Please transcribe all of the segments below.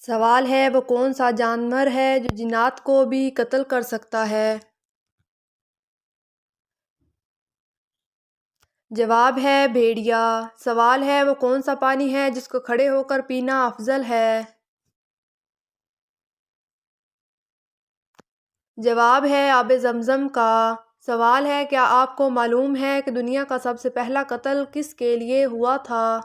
سوال ہے وہ کون سا جانور ہے جو جنات کو بھی قتل کر سکتا ہے؟ جواب ہے بھیڑیا۔ سوال ہے وہ کون سا پانی ہے جس کو کھڑے ہو کر پینا افضل ہے؟ جواب ہے آب زمزم کا۔ سوال ہے کیا آپ کو معلوم ہے کہ دنیا کا سب سے پہلا قتل کس کے لیے ہوا تھا؟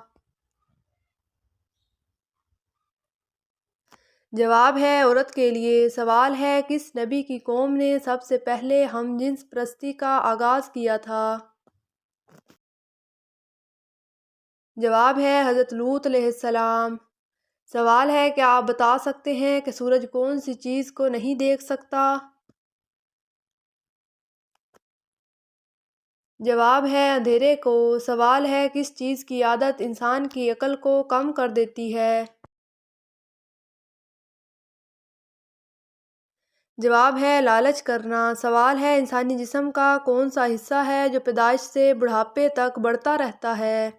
جواب ہے عورت کے لیے۔ سوال ہے کس نبی کی قوم نے سب سے پہلے ہم جنس پرستی کا آغاز کیا تھا؟ جواب ہے حضرت لوط علیہ السلام۔ سوال ہے کیا آپ بتا سکتے ہیں کہ سورج کون سی چیز کو نہیں دیکھ سکتا؟ جواب ہے اندھیرے کو۔ سوال ہے کس چیز کی عادت انسان کی عقل کو کم کر دیتی ہے؟ جواب ہے لالچ کرنا۔ سوال ہے انسانی جسم کا کون سا حصہ ہے جو پیدائش سے بڑھاپے تک بڑھتا رہتا ہے؟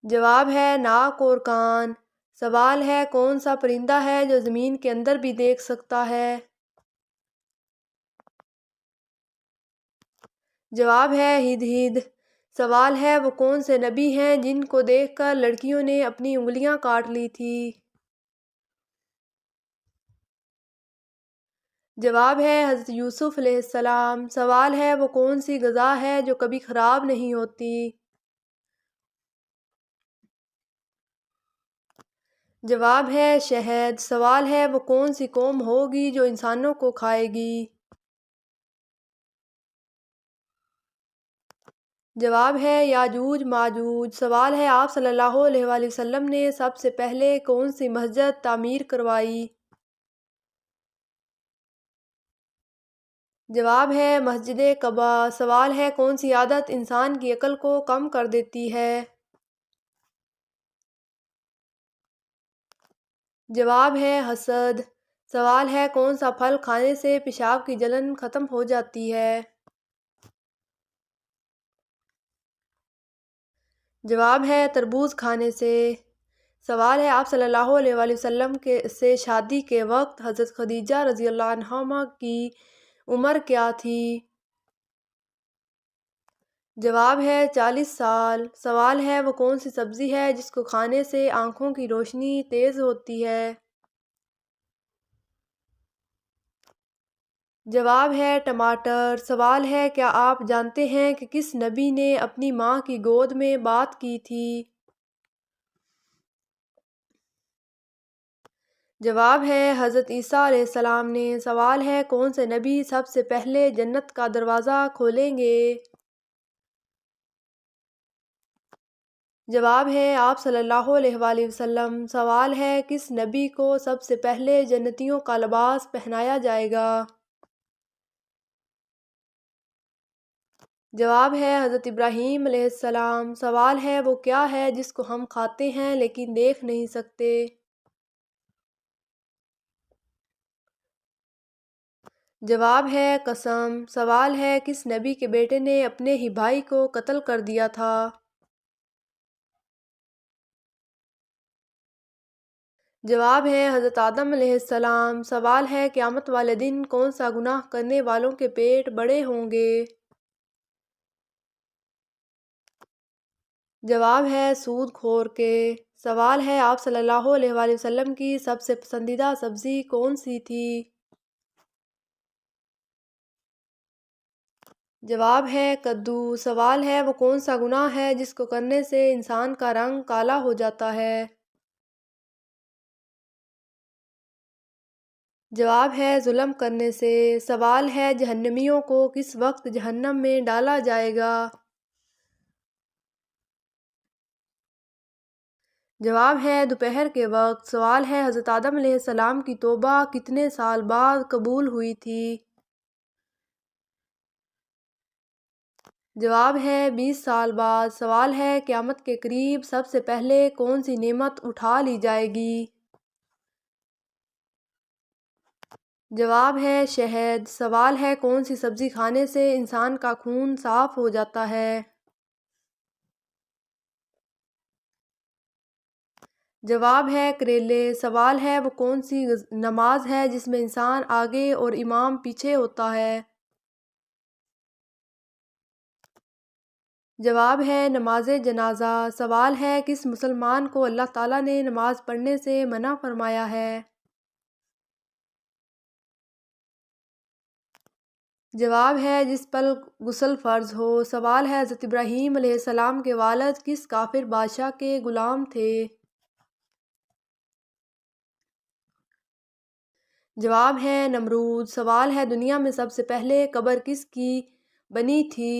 جواب ہے ناک اور کان۔ سوال ہے کون سا پرندہ ہے جو زمین کے اندر بھی دیکھ سکتا ہے؟ جواب ہے ہدہد۔ سوال ہے وہ کون سے نبی ہیں جن کو دیکھ کر لڑکیوں نے اپنی انگلیاں کاٹ لی تھی؟ جواب ہے حضرت یوسف علیہ السلام۔ سوال ہے وہ کون سی غذا ہے جو کبھی خراب نہیں ہوتی؟ جواب ہے شہد۔ سوال ہے وہ کون سی قوم ہوگی جو انسانوں کو کھائے گی؟ جواب ہے یاجوج ماجوج۔ سوال ہے آپ صلی اللہ علیہ وآلہ وسلم نے سب سے پہلے کون سی مسجد تعمیر کروائی؟ جواب ہے مسجد قباء۔ سوال ہے کون سی عادت انسان کی عقل کو کم کر دیتی ہے؟ جواب ہے حسد۔ سوال ہے کون سا پھل کھانے سے پیشاب کی جلن ختم ہو جاتی ہے؟ جواب ہے تربوز کھانے سے۔ سوال ہے آپ صلی اللہ علیہ وآلہ وسلم سے شادی کے وقت حضرت خدیجہ رضی اللہ عنہا کی عمر کیا تھی؟ جواب ہے 40 سال۔ سوال ہے وہ کون سی سبزی ہے جس کو کھانے سے آنکھوں کی روشنی تیز ہوتی ہے؟ جواب ہے ٹماٹر۔ سوال ہے کیا آپ جانتے ہیں کہ کس نبی نے اپنی ماں کی گود میں بات کی تھی؟ جواب ہے حضرت عیسیٰ علیہ السلام نے۔ سوال ہے کون سے نبی سب سے پہلے جنت کا دروازہ کھولیں گے؟ جواب ہے آپ صلی اللہ علیہ وآلہ وسلم۔ سوال ہے کس نبی کو سب سے پہلے جنتیوں کا لباس پہنایا جائے گا؟ جواب ہے حضرت ابراہیم علیہ السلام۔ سوال ہے وہ کیا ہے جس کو ہم کھاتے ہیں لیکن دیکھ نہیں سکتے؟ جواب ہے قسم۔ سوال ہے کس نبی کے بیٹے نے اپنے ہی بھائی کو قتل کر دیا تھا؟ جواب ہے حضرت آدم علیہ السلام۔ سوال ہے قیامت والے دن کون سا گناہ کرنے والوں کے پیٹ بڑے ہوں گے؟ جواب ہے سود خور کے۔ سوال ہے آپ صلی اللہ علیہ وآلہ وسلم کی سب سے پسندیدہ سبزی کون سی تھی؟ جواب ہے کدو۔ سوال ہے وہ کون سا گناہ ہے جس کو کرنے سے انسان کا رنگ کالا ہو جاتا ہے؟ جواب ہے ظلم کرنے سے۔ سوال ہے جہنمیوں کو کس وقت جہنم میں ڈالا جائے گا؟ جواب ہے دوپہر کے وقت۔ سوال ہے حضرت آدم علیہ السلام کی توبہ کتنے سال بعد قبول ہوئی تھی؟ جواب ہے 20 سال بعد۔ سوال ہے قیامت کے قریب سب سے پہلے کون سی نعمت اٹھا لی جائے گی؟ جواب ہے شہد۔ سوال ہے کون سی سبزی کھانے سے انسان کا خون صاف ہو جاتا ہے؟ جواب ہے کریلے۔ سوال ہے وہ کون سی نماز ہے جس میں انسان آگے اور امام پیچھے ہوتا ہے؟ جواب ہے نماز جنازہ۔ سوال ہے کس مسلمان کو اللہ تعالیٰ نے نماز پڑھنے سے منع فرمایا ہے؟ جواب ہے جس پر غسل فرض ہو۔ سوال ہے حضرت ابراہیم علیہ السلام کے والد کس کافر بادشاہ کے غلام تھے؟ جواب ہے نمرود۔ سوال ہے دنیا میں سب سے پہلے قبر کس کی بنی تھی؟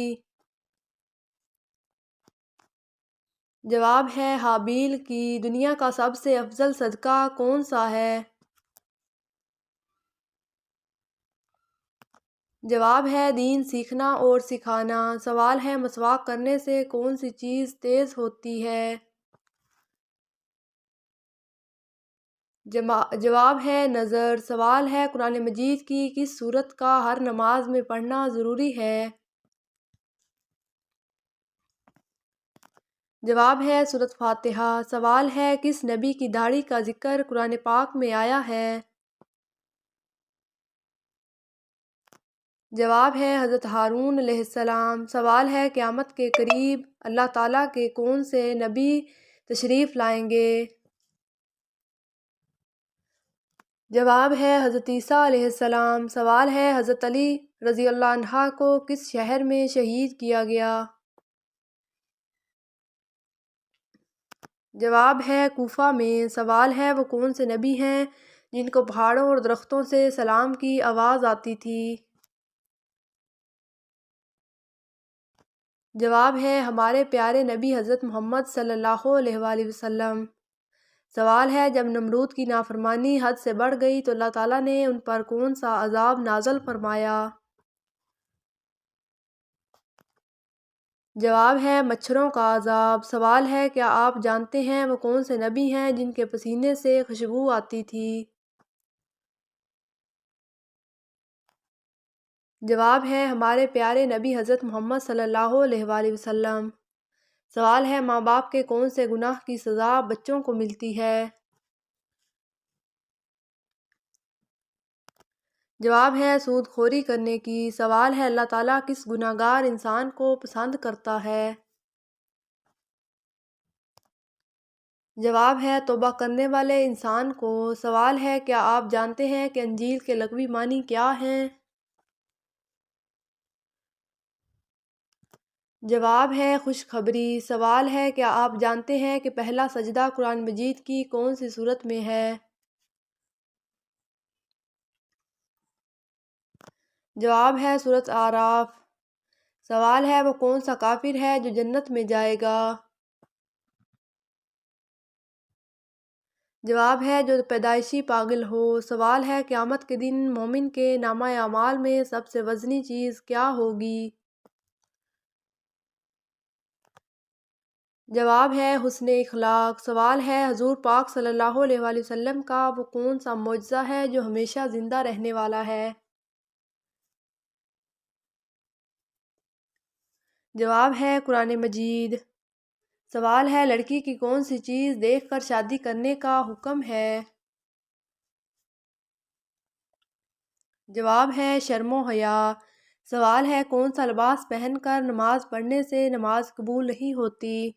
جواب ہے حابیل کی۔ دنیا کا سب سے افضل صدقہ کون سا ہے؟ جواب ہے دین سیکھنا اور سکھانا۔ سوال ہے مسواک کرنے سے کون سی چیز تیز ہوتی ہے؟ جواب ہے نظر۔ سوال ہے قرآن مجید کی کس سورت کا ہر نماز میں پڑھنا ضروری ہے؟ جواب ہے سورۃ فاتحہ۔ سوال ہے کس نبی کی داڑھی کا ذکر قرآن پاک میں آیا ہے؟ جواب ہے حضرت ہارون علیہ السلام۔ سوال ہے قیامت کے قریب اللہ تعالیٰ کے کون سے نبی تشریف لائیں گے؟ جواب ہے حضرت عیسیٰ علیہ السلام۔ سوال ہے حضرت علی رضی اللہ عنہ کو کس شہر میں شہید کیا گیا؟ جواب ہے کوفہ میں۔ سوال ہے وہ کون سے نبی ہیں جن کو پہاڑوں اور درختوں سے سلام کی آواز آتی تھی؟ جواب ہے ہمارے پیارے نبی حضرت محمد صلی اللہ علیہ وآلہ وسلم۔ سوال ہے جب نمرود کی نافرمانی حد سے بڑھ گئی تو اللہ تعالیٰ نے ان پر کون سا عذاب نازل فرمایا؟ جواب ہے مچھروں کا عذاب۔ سوال ہے کیا آپ جانتے ہیں وہ کون سے نبی ہیں جن کے پسینے سے خوشبو آتی تھی؟ جواب ہے ہمارے پیارے نبی حضرت محمد صلی اللہ علیہ وآلہ وسلم۔ سوال ہے ماں باپ کے کون سے گناہ کی سزا بچوں کو ملتی ہے؟ جواب ہے سود خوری کرنے کی۔ سوال ہے اللہ تعالیٰ کس گناہ گار انسان کو پسند کرتا ہے؟ جواب ہے توبہ کرنے والے انسان کو۔ سوال ہے کیا آپ جانتے ہیں کہ انجیل کے لغوی معنی کیا ہیں؟ جواب ہے خوشخبری۔ سوال ہے کیا آپ جانتے ہیں کہ پہلا سجدہ قرآن مجید کی کون سی سورت میں ہے؟ جواب ہے سورۃ اعراف۔ سوال ہے وہ کون سا کافر ہے جو جنت میں جائے گا؟ جواب ہے جو پیدائشی پاگل ہو۔ سوال ہے قیامت کے دن مومن کے نامہ اعمال میں سب سے وزنی چیز کیا ہوگی؟ جواب ہے حسن اخلاق۔ سوال ہے حضور پاک صلی اللہ علیہ وآلہ وسلم کا وہ کون سا معجزہ ہے جو ہمیشہ زندہ رہنے والا ہے؟ جواب ہے قرآن مجید۔ سوال ہے لڑکی کی کون سی چیز دیکھ کر شادی کرنے کا حکم ہے؟ جواب ہے شرم و حیا۔ سوال ہے کون سا لباس پہن کر نماز پڑھنے سے نماز قبول نہیں ہوتی؟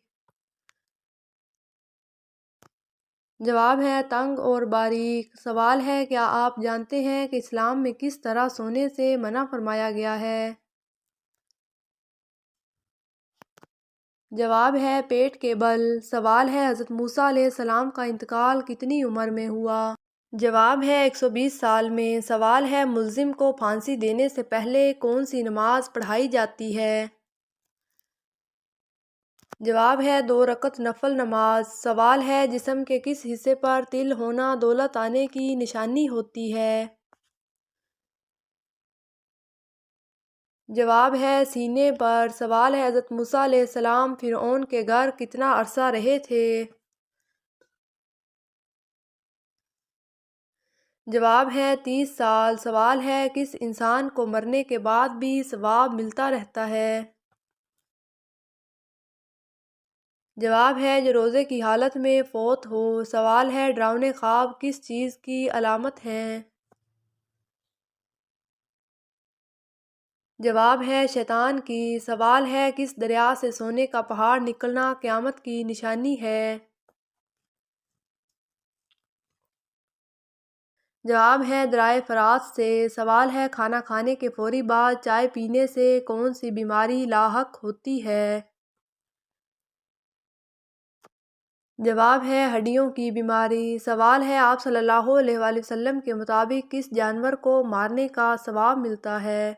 جواب ہے تنگ اور باریک۔ سوال ہے کیا آپ جانتے ہیں کہ اسلام میں کس طرح سونے سے منع فرمایا گیا ہے؟ جواب ہے پیٹ کے بل۔ سوال ہے حضرت موسیٰ علیہ السلام کا انتقال کتنی عمر میں ہوا؟ جواب ہے 120 سال میں۔ سوال ہے ملزم کو پھانسی دینے سے پہلے کون سی نماز پڑھائی جاتی ہے؟ جواب ہے 2 رکعت نفل نماز۔ سوال ہے جسم کے کس حصے پر تل ہونا دولت آنے کی نشانی ہوتی ہے؟ جواب ہے سینے پر۔ سوال ہے حضرت موسیٰ علیہ السلام فرعون کے گھر کتنا عرصہ رہے تھے؟ جواب ہے 30 سال۔ سوال ہے کس انسان کو مرنے کے بعد بھی ثواب ملتا رہتا ہے؟ جواب ہے جو روزے کی حالت میں فوت ہو۔ سوال ہے ڈراؤنے خواب کس چیز کی علامت ہیں؟ جواب ہے شیطان کی۔ سوال ہے کس دریا سے سونے کا پہاڑ نکلنا قیامت کی نشانی ہے؟ جواب ہے دریائے فرات سے۔ سوال ہے کھانا کھانے کے فوری بعد چائے پینے سے کون سی بیماری لاحق ہوتی ہے؟ جواب ہے ہڈیوں کی بیماری۔ سوال ہے آپ صلی اللہ علیہ وآلہ وسلم کے مطابق کس جانور کو مارنے کا ثواب ملتا ہے؟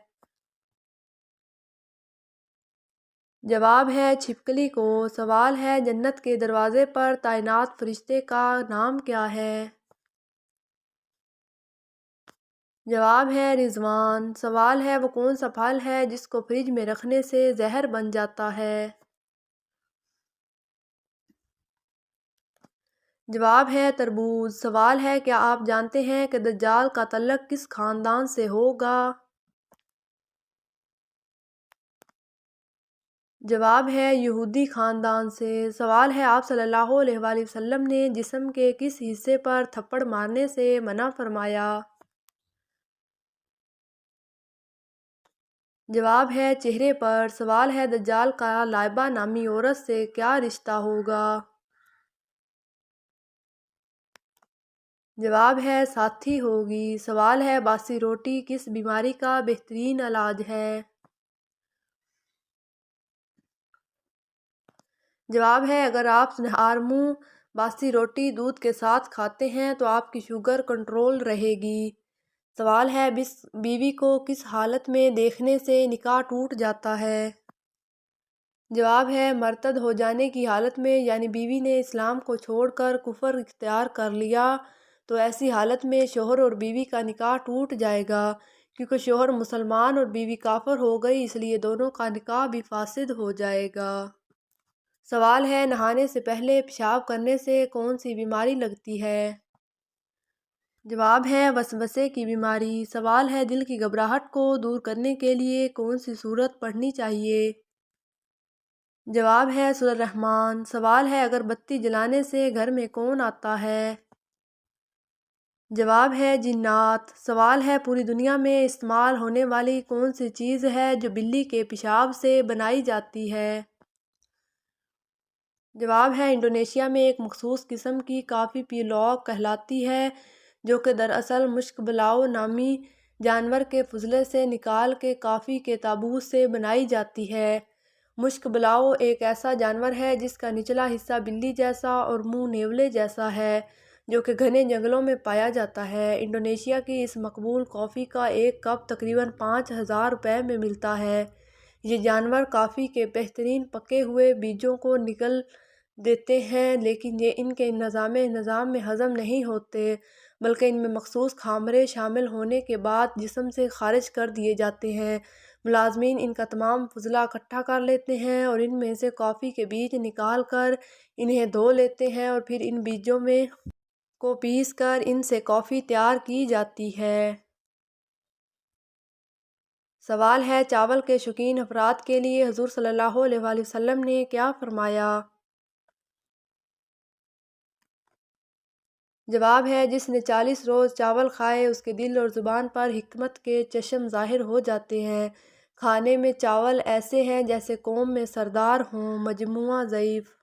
جواب ہے چھپکلی کو۔ سوال ہے جنت کے دروازے پر تعینات فرشتے کا نام کیا ہے؟ جواب ہے رضوان۔ سوال ہے وہ کون سا پھل ہے جس کو فریج میں رکھنے سے زہر بن جاتا ہے؟ جواب ہے تربوز۔ سوال ہے کیا آپ جانتے ہیں کہ دجال کا تعلق کس خاندان سے ہوگا؟ جواب ہے یہودی خاندان سے۔ سوال ہے آپ صلی اللہ علیہ وآلہ وسلم نے جسم کے کس حصے پر تھپڑ مارنے سے منع فرمایا؟ جواب ہے چہرے پر۔ سوال ہے دجال کا لائبہ نامی عورت سے کیا رشتہ ہوگا؟ جواب ہے ساتھی ہوگی۔ سوال ہے باسی روٹی کس بیماری کا بہترین علاج ہے؟ جواب ہے اگر آپ نہار منہ باسی روٹی دودھ کے ساتھ کھاتے ہیں تو آپ کی شوگر کنٹرول رہے گی۔ سوال ہے بیوی کو کس حالت میں دیکھنے سے نکاح ٹوٹ جاتا ہے؟ جواب ہے مرتد ہو جانے کی حالت میں، یعنی بیوی نے اسلام کو چھوڑ کر کفر اختیار کر لیا تو ایسی حالت میں شوہر اور بیوی کا نکاح ٹوٹ جائے گا، کیونکہ شوہر مسلمان اور بیوی کافر ہو گئی، اس لیے دونوں کا نکاح بھی فاسد ہو جائے گا۔ سوال ہے نہانے سے پہلے پیشاب کرنے سے کون سی بیماری لگتی ہے؟ جواب ہے وسوسے کی بیماری۔ سوال ہے دل کی گھبراہٹ کو دور کرنے کے لیے کون سی سورت پڑھنی چاہیے؟ جواب ہے سورۃ الرحمن۔ سوال ہے اگر بتی جلانے سے گھر میں کون آتا ہے؟ جواب ہے جنات۔ سوال ہے پوری دنیا میں استعمال ہونے والی کون سی چیز ہے جو بلی کے پیشاب سے بنائی جاتی ہے؟ جواب ہے انڈونیشیا میں ایک مخصوص قسم کی کافی پیولوگ کہلاتی ہے جو کہ دراصل مشک بلاؤ نامی جانور کے فضلے سے نکال کے کافی کے تابوت سے بنائی جاتی ہے۔ مشک بلاؤ ایک ایسا جانور ہے جس کا نچلا حصہ بلی جیسا اور منہ نیولے جیسا ہے جو کہ گھنے جنگلوں میں پایا جاتا ہے۔ انڈونیشیا کی اس مقبول کافی کا ایک کپ تقریباً 5000 روپے میں ملتا ہے۔ یہ جانور کافی کے بہترین پکے ہوئے بیجوں کو نگل دیتے ہیں لیکن یہ ان کے نظام میں ہضم نہیں ہوتے بلکہ ان میں مخصوص خامرے شامل ہونے کے بعد جسم سے خارج کر دیے جاتے ہیں۔ ملازمین ان کا تمام فضلہ اکٹھا کر لیتے ہیں اور ان میں سے کافی کے بیج نکال کر انہیں دھو لیتے ہیں اور پھر ان بیجوں میں کو پیس کر ان سے کافی تیار کی جاتی ہے۔ سوال ہے چاول کے شوقین افراد کے لیے حضور صلی اللہ علیہ وآلہ وسلم نے کیا فرمایا؟ جواب ہے جس نے 40 روز چاول کھائے اس کے دل اور زبان پر حکمت کے چشم ظاہر ہو جاتے ہیں۔ کھانے میں چاول ایسے ہیں جیسے قوم میں سردار ہوں۔ مجموعہ ضعیف۔